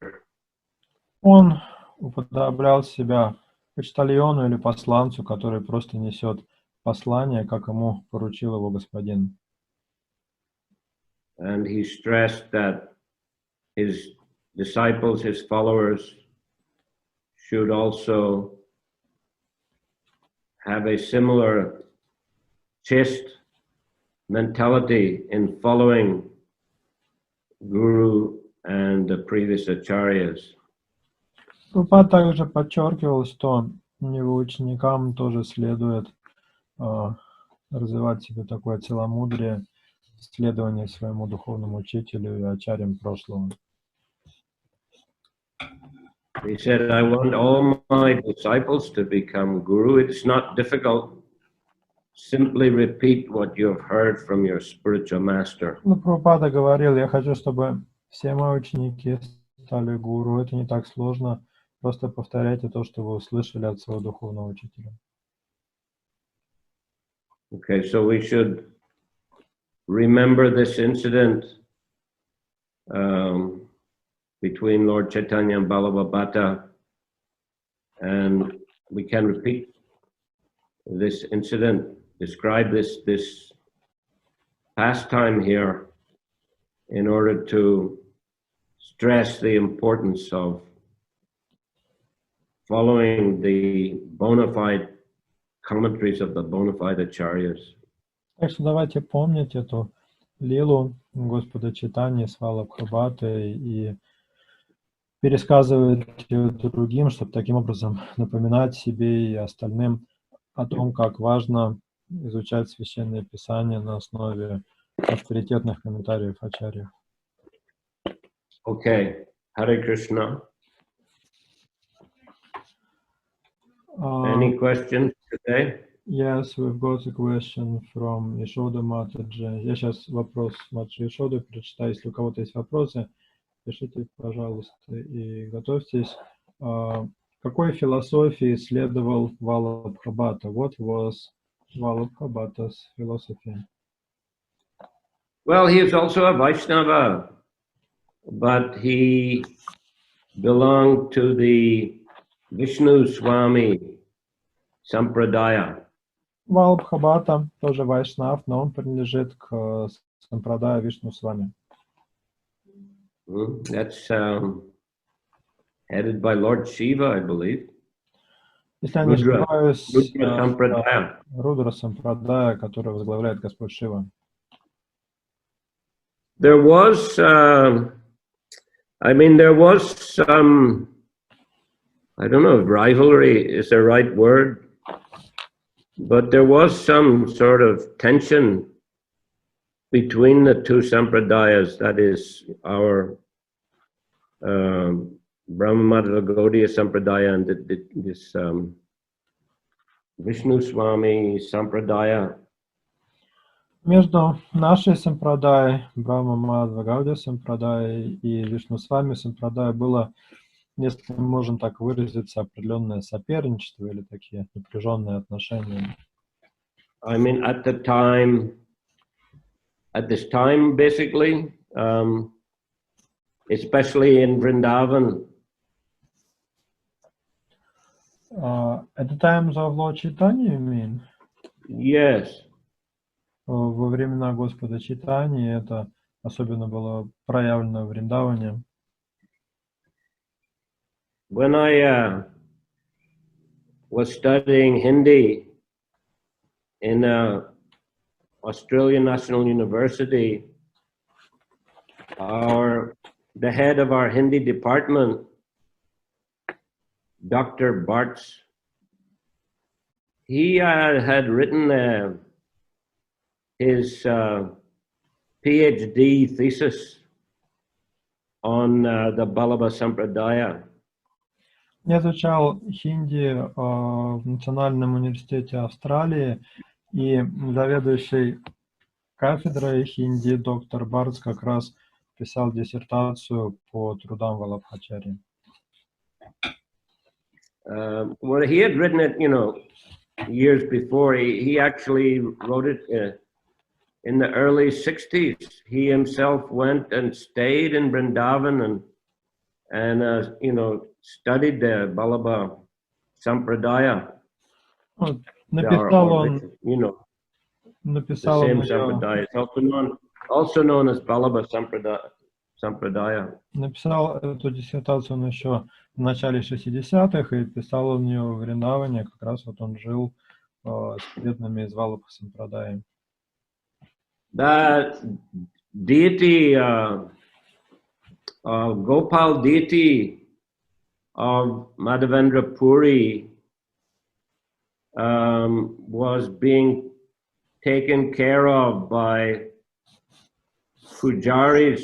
S1: Он уподоблял себя почтальону или посланцу, который просто несет послание, как ему поручил его господин.
S2: And he stressed that his disciples, his followers, should also have a similar chaste mentality in following guru and the previous acharyas.
S1: Прабхупада также подчеркивал, что его ученикам тоже следует развивать в себе такое целомудрие, следование своему духовному учителю и ачарьям прошлого.
S2: He said, I want all my disciples to become guru. It's not difficult. Simply repeat what you have heard from your spiritual master.
S1: Ну, Прабхупада говорил, я хочу, чтобы все мои ученики стали гуру. Это не так сложно. Просто повторяйте то, что вы услышали от своего духовного учителя.
S2: Okay, so we should remember this incident between Lord Chaitanya and Vallabha Bhatta, and we can repeat this incident, describe this pastime here in order to stress the importance of following the bona fide commentaries of the bona fide acharyas.
S1: Так что давайте помнить эту лилу Господа Чайтаньи с Валлабхой Бхаттой и пересказывать ее другим, чтобы таким образом напоминать себе и остальным о том, как важно изучать Священное Писание на основе авторитетных комментариев ачарьев.
S2: Okay, Hare Krishna. Any questions today?
S1: Yes, we've got a question from Ишода Матаджи. Я сейчас вопрос Матаджи Ишоды прочитаю. Если у кого-то есть вопросы, пишите, пожалуйста, и готовьтесь. Какой философии следовал Валлабха Бхатта? What was Валлабха Bhatta's philosophy?
S2: Well, he is also a Vaishnava, but he belonged to the Vishnu Swami Sampradaya.
S1: Валлабха Бхатта тоже вайшнав, но он принадлежит к Сампрадая Вишну Свами.
S2: That's headed by Lord Shiva, I believe.
S1: Если я не ошибаюсь,
S2: Rudra Sampradaya.
S1: Рудра Сампрадая, который возглавляет Господь Шива.
S2: There was, there was some, I don't know if rivalry is the right word, but there was some sort of tension between the two sampradayas, that is our Brahma Gaudiya Sampradaya and this Vishnu Swami Sampradaya.
S1: Между нашей Сампрадай, Брахма Гаудия Сампрадай и Вишну Свами Сампрадай было, если можно так выразиться, определенное соперничество или такие напряженные отношения.
S2: I mean, at this time, basically, especially in Vrindavan.
S1: At the times of Lord Chaitanya, you mean?
S2: Yes.
S1: Во времена Господа Чайтаньи это особенно было проявлено в Вриндаване.
S2: When I was studying Hindi in Australian National University, the head of our Hindi department, Dr. Bartz, he had written his PhD thesis on the Vallabha Sampradaya.
S1: Я изучал хинди в Национальном университете Австралии, и заведующий кафедрой хинди доктор Барц как раз писал диссертацию по трудам Валлабхачари.
S2: Well, he had written it, years before. He actually wrote it in the early 60s. He himself went and stayed in Vrindavan and studied the Vallabha Sampradaya.
S1: Написал он,
S2: the same Sampradaya. It's also known as Vallabha Sampradaya.
S1: Написал эту диссертацию он еще в начале 60-х, и писал он ее в Вриндаване, как раз вот он жил с преданными из Валлабха Сампрадая.
S2: The deity Gopal deity of Madhavendra Puri was being taken care of by pujaris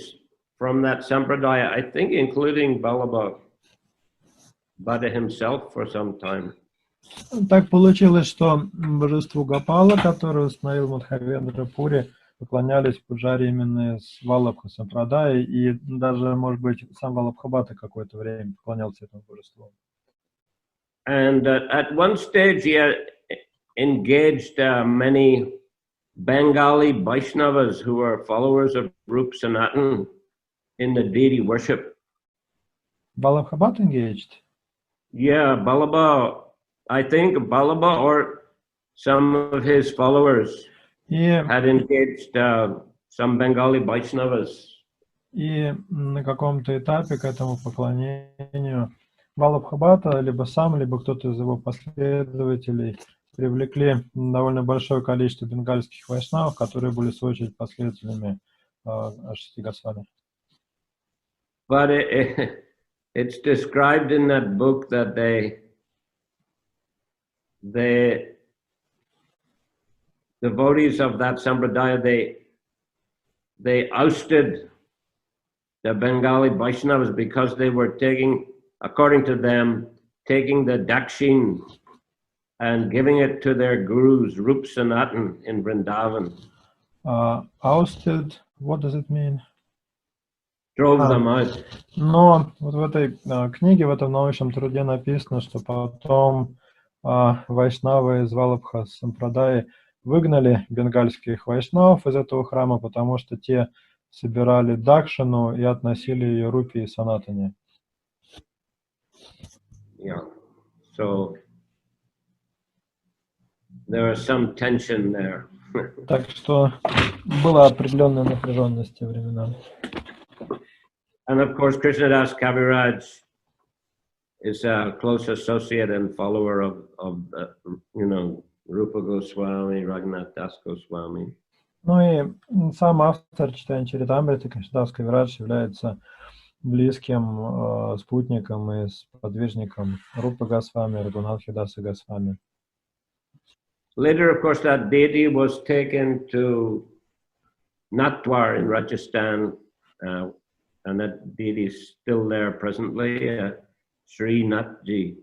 S2: from that sampradaya, I think including Vallabha Bhatта himself for some time.
S1: Так получилось, что божеству Гопала, которое установил Мадхавендра Пури, поклонялись пуджари именно с Валлабха Сампрадаи, и даже, может быть, сам Валлабха Бхатта какое-то время поклонялся этому божеству.
S2: And at one stage he had engaged many Bengali Vaishnavas who were followers of Rup Sanatan in the deity worship.
S1: Валлабха Бхатта engaged?
S2: Yeah, Vallabha, I think Vallabha or some of his followers had engaged some Bengali Vaishnavas.
S1: И на каком-то этапе к этому поклонению Валлабха Бхатта, либо сам, либо кто-то из его последователей, привлекли довольно большое количество бенгальских вайшнавов, которые были в свою очередь последователями Шести Госвами.
S2: But it's described in that book that the devotees of that sampradaya, they ousted the Bengali Vaishnavas because they were taking, according to them, taking the dakshin and giving it to their gurus, Rup Sanatan in Vrindavan.
S1: Ousted, what does it mean?
S2: Drove them out.
S1: Но вот в этой книге, в этом научном труде написано, что потом вайшнавы из Валлабха Сампрадаи выгнали бенгальских вайшнавов из этого храма, потому что те собирали дакшину и относили ее Рупи и Санатане.
S2: Yeah. So there was some tension there.
S1: Так что была определенная напряженность в те времена.
S2: And of course, Krishnadas Kaviraj is a close associate and follower of Rupa Goswami, Raghunath Das Goswami.
S1: Ну и сам автор Чайтанья Чаритамриты, Кришнадас Кавирадж, является близким спутником и сподвижником Рупы Госвами, Рагунатхи Даса Госвами.
S2: Later, of course, that deity was taken to Natwar in Rajasthan, and that deity is still there presently, Sri Nathji.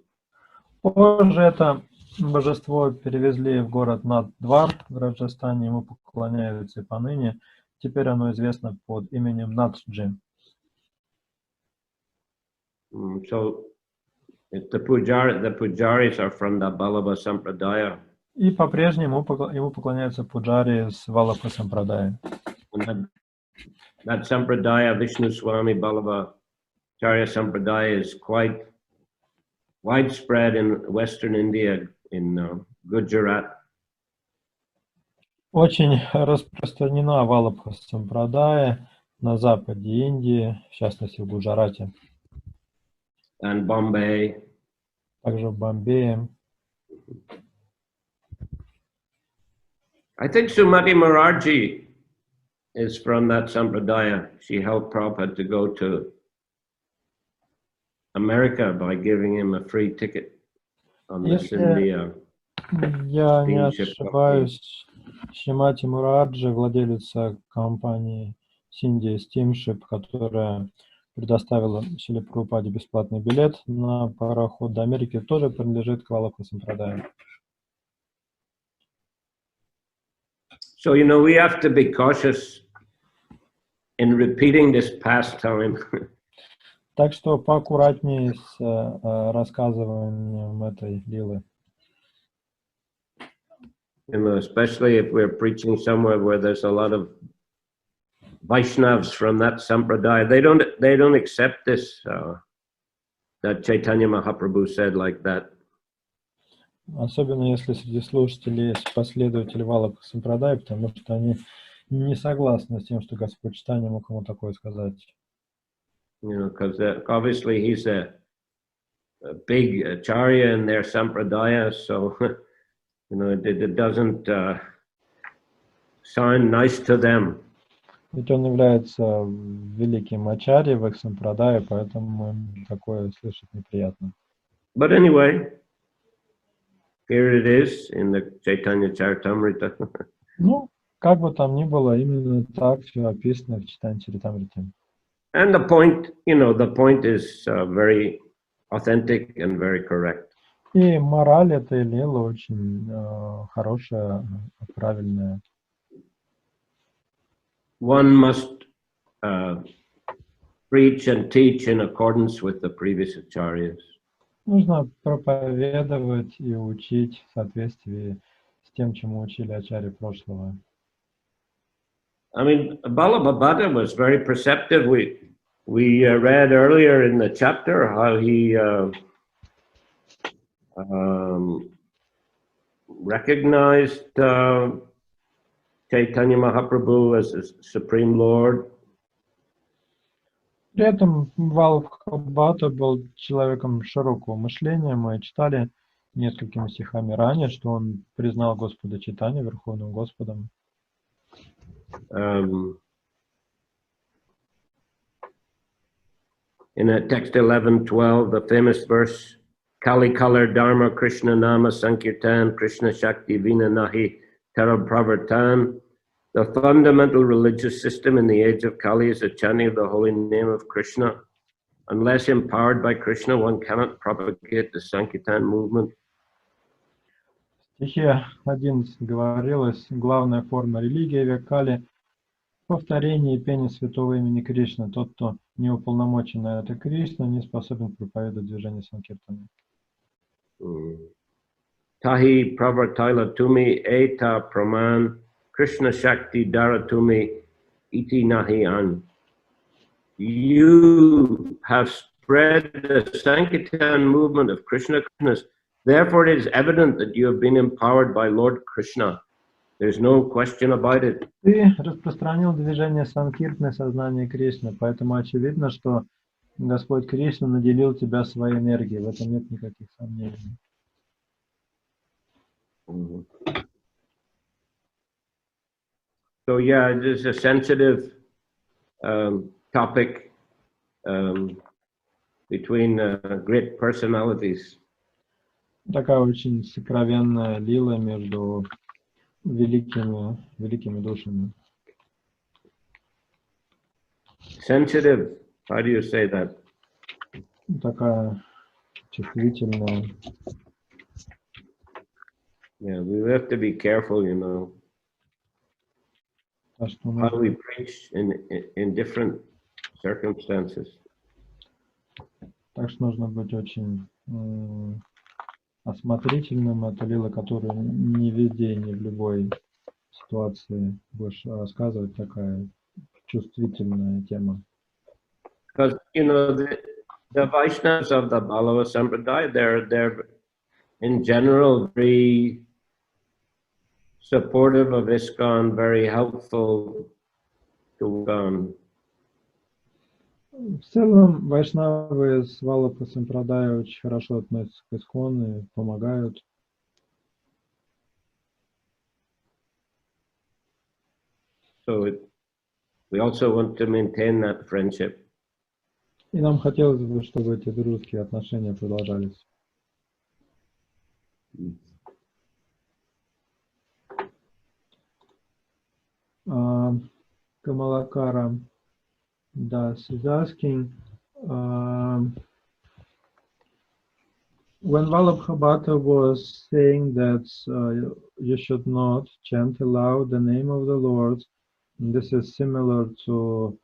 S1: Позже это божество перевезли в город Надвар в Раджастане, ему поклоняются и поныне. Теперь оно известно под именем Надджи.
S2: So the pujaris are from the Vallabha Sampradaya.
S1: И по-прежнему ему поклоняются пуджари с Валлабха Сампрадаи.
S2: That Sampradaya, Vishnu Swami Vallabha Charya Sampradaya, is quite widespread in Western India, in Gujarat.
S1: Очень распространена Валлабха Сампрадая на западе Индии, в частности в Гуджарате.
S2: And Bombay.
S1: Также в Бомбее.
S2: I think Sumati Morarji is from that Sampradaya. She helped Prabhupada to go to America by giving him a free ticket on the India.
S1: Я не ошибаюсь, Шримати Мураджи, владелица компании India Steamship, которая предоставила Шриле Прабхупаде бесплатный билет на пароход до Америки, тоже принадлежит к Валлабха Сампрадаю.
S2: So, we have to be cautious in repeating this pastime.
S1: Так что поаккуратнее с рассказыванием этой лилы.
S2: Especially if we're preaching somewhere where there's a lot of Vaishnavas from that sampradaya. They don't accept this, that Chaitanya Mahaprabhu said like that.
S1: Особенно если среди слушателей есть последователи Валлабха Сампрадаи, потому что они не согласны с тем, что Господь Чайтанья мог ему такое сказать.
S2: Because obviously he's a big acharya in their sampradaya, so it doesn't sound nice to them.
S1: Ведь он является великим ачарьей в их сампрадае, поэтому им такое слышать неприятно.
S2: But anyway, here it is in the Chaitanya Charitamrita.
S1: Ну, как бы там ни было, именно так все описано в Чайтанья Чаритамрите.
S2: And the point, the point is very authentic and very correct.
S1: И мораль этой лилы очень хорошая, правильная.
S2: One must preach and teach in accordance with the previous acharyas.
S1: Нужно проповедовать и учить в соответствии с тем, чему учили ачарьи прошлого.
S2: I mean, Vallabha Bhatta was very perceptive. We read earlier in the chapter how he recognized Chaitanya Mahaprabhu as the Supreme Lord.
S1: При этом Валлабха Бхатта был человеком широкого мышления. Мы читали несколькими стихами ранее, что он признал Господа Чайтанью Верховным Господом.
S2: In text 11:12, the famous verse, Kali Color Dharma Krishna Nama Sankirtan Krishna Shakti Vina Nahi Tarapravartan. The fundamental religious system in the age of Kali is the chanting of the holy name of Krishna. Unless empowered by Krishna, one cannot propagate the Sankirtan movement.
S1: В стихе 11 говорилось, главная форма религии век Кали — повторение и пение святого имени Кришны. Тот, кто не уполномочен на это Кришна, не способен проповедовать движение Санкиртана.
S2: Tahi pravartaila tumi eta praman Krishna Shakti Daratumi iti nahi an. You have spread the Sankirtan movement of Krishna consciousness. Therefore, it is evident that you have been empowered by Lord Krishna. There's no question about it.
S1: Ты распространил движение Санкиртны сознания Кришны, поэтому очевидно, что Господь Кришна наделил тебя своей энергией. В этом нет никаких сомнений.
S2: So yeah, it is a sensitive topic between great personalities.
S1: Такая очень сокровенная лила между великими душами.
S2: Sensitive, how do you say that?
S1: Такая чувствительная.
S2: Yeah, we have to be careful, how we preach in different circumstances.
S1: Так что нужно быть очень осмотрительным. Это лила, которую не везде, не в любой ситуации будешь рассказывать, такая чувствительная тема.
S2: Because, the Vaishnavas of the Vallabha Sampradaya, they're in general very supportive of ISKCON, very helpful to ISKCON.
S1: В целом, вайшнавы с Валлабха Сампрадая очень хорошо относятся к ISKCON и помогают.
S2: So we also want to maintain that friendship.
S1: И нам хотелось бы, чтобы эти дружеские отношения продолжались. Камалакара Das is asking, when Vallabha Bhatta was saying that you should not chant aloud the name of the Lord, and this is similar to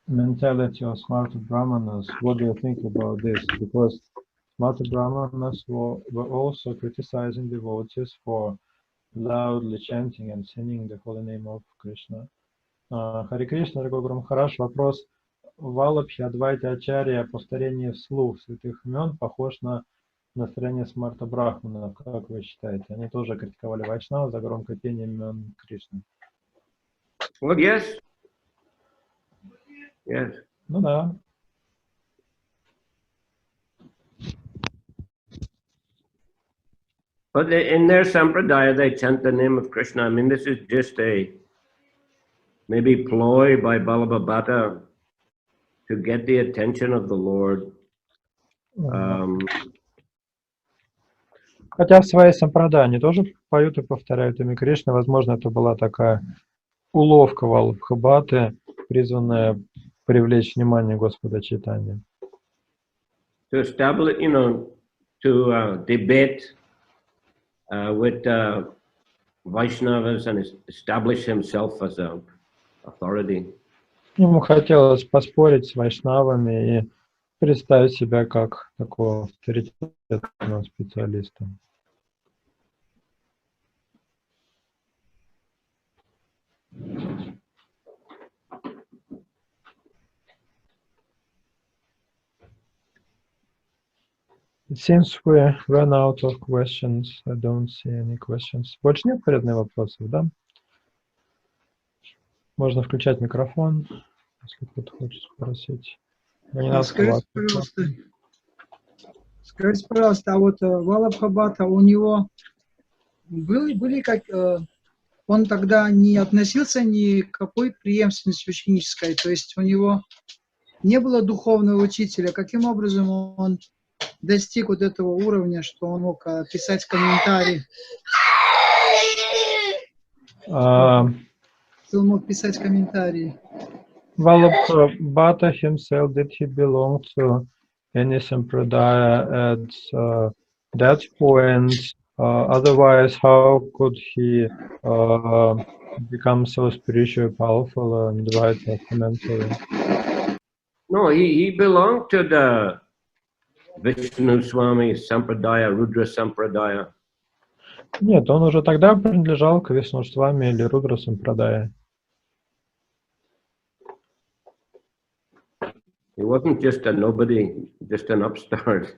S1: mentality of Smarta Brahmanas. What do you think about this? Because Smarta Brahmanas were also criticizing devotees for loudly chanting and singing the holy name of Krishna. Харе Кришна, дорогой Гуру Махарадж, вопрос Валлабхи Адвайта Ачарья о повторении вслух святых имен похож на настроение Смарта Брахмана, как вы считаете? Они тоже критиковали вайшнава за громкое пение имен Кришны.
S2: Well, yes. Yes.
S1: Ну да.
S2: But in their sampradaya, they chant the name of Krishna. I mean, this is just a maybe ploy by Vallabha Bhatta to get the attention of the Lord.
S1: Хотя в своей сампрадай они тоже поют и повторяют имя Кришны. Возможно, это была такая уловка Валлабха Бхатты, призванная привлечь внимание Господа Чайтаньи.
S2: To establish, to debate with Vaishnavas and establish himself as an authority.
S1: Ему хотелось поспорить с вайшнавами и представить себя как такого авторитетного специалиста. It seems we ran out of questions. I don't see any questions. Больше нет преданных вопросов, да? Можно включать микрофон, если кто-то хочет спросить.
S3: Скажите, пожалуйста, а вот Валлабха Бхатта, у него были как... Он тогда не относился ни к какой преемственности ученической, то есть у него не было духовного учителя. Каким образом он достиг вот этого уровня, что он мог писать комментарии? Он мог писать комментарии.
S1: Vallabha Bhatta himself, did he belong to any sampradaya at that point? Otherwise, how could he become so spiritually powerful and write a commentary?
S2: No, he belonged to the Vishnu Swami Sampradaya, Rudra Sampradaya.
S1: Нет, он уже тогда принадлежал к Вишнушвами или Рудра Сампрадая.
S2: He wasn't just a nobody, just an upstart.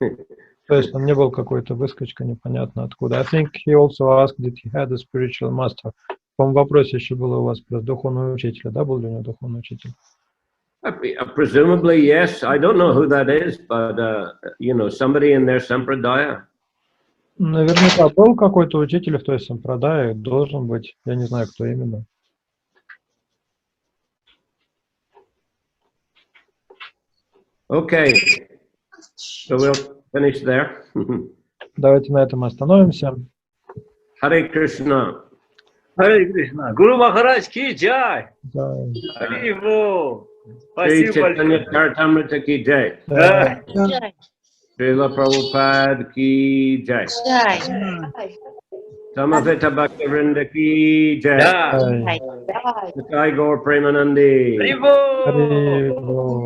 S1: То есть он не был какой-то выскочка, непонятно откуда. I think he also asked, did he had a spiritual master? По-моему, в вопросе еще было у вас про духовного учителя, да, был ли у него духовный учитель?
S2: Presumably, yes. I don't know who that is, but, somebody in their sampradaya.
S1: Наверняка был какой-то учитель в той сампрадае, должен быть. Я не знаю, кто именно.
S2: Okay, so we'll finish there.
S1: Давайте на этом остановимся.
S2: Харе Кришна.
S4: Харе Кришна. Гуру Махарадж ки джай.
S1: Да.
S4: Харибол.
S2: Шри
S4: Спасибо
S2: Чайтанья
S4: большое.
S2: Чаритамрита ки джай.
S4: Да.
S2: Шриле Прабхупаде ки джай. Samaveta Bhaktivinoda ki jai.
S4: Да.
S1: Ай.
S2: Nitai Gaur Premanandi.
S4: Харибол.
S1: Харибол.